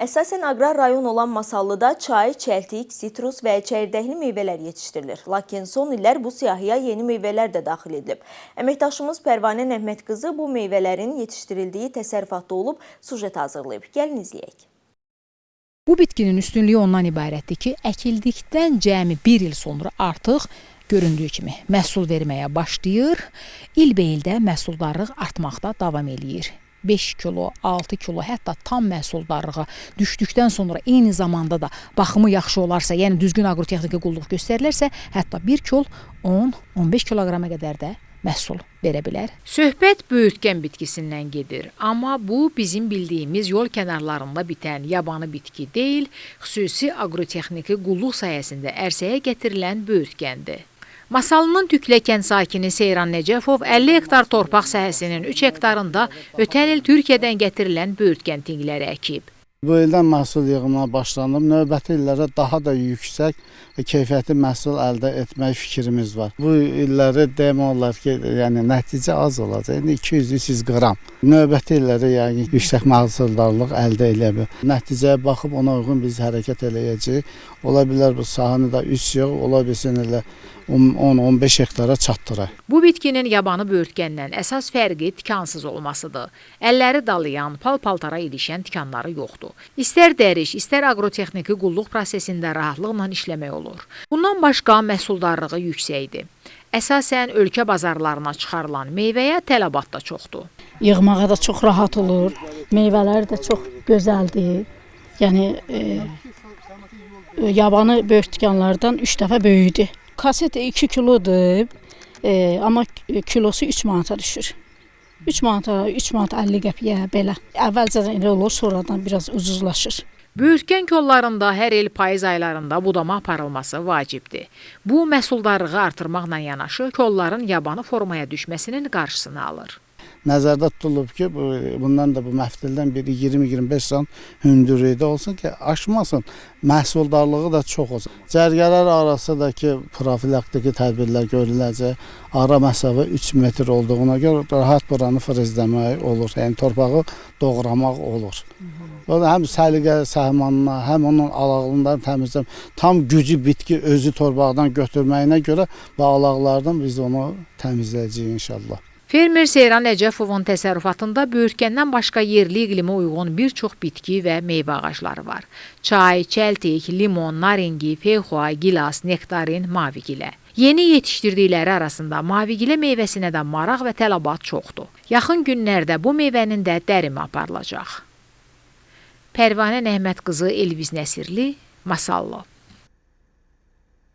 Əsasən aqrar rayon olan Masallıda çay, çəltik, sitrus və çəyirdəkli meyvələr yetişdirilir. Lakin son illər bu siyahıya yeni meyvələr də daxil edilib. Əməkdaşımız Pərvanə Nəhmətqızı bu meyvələrin yetişdirildiyi təsərrüfatda olub, sujet hazırlayıb. Gəlin izləyək. Bu bitkinin üstünlüyü ondan ibarətdir ki, əkildikdən cəmi bir il sonra artıq göründüyü kimi məhsul verməyə başlayır, ilbəildə məhsuldarlıq artmaqda davam eləyir. 5 kilo, 6 kilo, hətta tam məhsuldarlığa düşdükdən sonra eyni zamanda da baxımı yaxşı olarsa, yəni düzgün aqrotexniki qulluq göstərilərsə, hətta 1 kilo 10-15 kiloqrama qədər də məhsul verə bilər. Söhbət böyürtkən bitkisindən gedir, amma bu bizim bildiyimiz yol kənarlarında bitən yabanı bitki deyil, xüsusi aqrotexniki qulluq sayəsində ərsəyə gətirilən böyürtkəndir. Masallının Tüklə kənd sakini Seyran Nəcəfov 50 hektar torpaq sahəsinin 3 hektarında ötən il Türkiyədən gətirilən böyürtkən tingləri əkib. Bu ildən məhsul yığımına başlanıb, növbəti illərə daha da yüksək və keyfiyyətli məhsul əldə etmək fikrimiz var. Bu illəri demək olar ki, yəni nəticə az olacaq. İndi 200-300 qram. Növbəti illərə yəni yüksək məhsuldarlıq əldə eləyə bilər. Nəticəyə baxıb ona uyğun biz hərəkət eləyəcəyik. Ola bilər bu sahəni də 3 yığ, ola bilsin elə 10-15 hektara çatdırır. Bu bitkinin yabanı böyürtkəndən əsas fərqi tikansız olmasıdır. Əlləri dalayan, pal-paltara ilişən tikanları yoxdur. İstər dəriş, istər aqrotexniki qulluq prosesində rahatlıqla işləmək olur. Bundan başqa məhsuldarlığı yüksəkdir. Əsasən ölkə bazarlarına çıxarılan meyvəyə tələbat da çoxdur. Yığmağa da çox rahat olur, meyvələri də çox gözəldir. Yəni yabanı böyürtkənlərdən 3 dəfə böyüdür. Kaset 2 kilodur, amma kilosu 3 manata düşür. 3 manata, 3 manat 50 qəpiyə belə. Əvvəlcədən elə olur, sonradan biraz ucuzlaşır. Böyürtkən kollarında hər il payız aylarında budama aparılması vacibdir. Bu, məhsuldarlığı artırmaqla yanaşı, kolların yabanı formaya düşməsinin qarşısını alır. Nəzərdə tutulub ki, bundan da bu məftildən biri 20-25 gram hündürlükdə olsun ki, aşmasın, məhsuldarlığı da çox olsun. Cərgələr arasındakı profilaktiki tədbirlər görüləcək. Ara məsafə 3 metr olduğuna görə rahat buranı frezləmək olur, yəni torpağı doğramaq olur. Həm səliqə səhmanına, həm onun alaqlarından təmizləmək, tam gücü bitki özü torpaqdan götürməyinə görə bu alaqlardan biz onu təmizləyəcəyik inşallah. Fermer Seyran Nəcəfovun təsərrüfatında böyürtkəndən başqa yerli iqlimə uyğun bir çox bitki və meyvə ağacları var. Çay, çəltik, limon, naringi, feyxua, gilas, nektarin, mavigilə. Yeni yetişdirdikləri arasında mavigilə meyvəsinə də maraq və tələbat çoxdur. Yaxın günlərdə bu meyvənin də dərimi aparılacaq. Pərvanə Nəhmətqızı, Elviz Nəsirli, Masallı.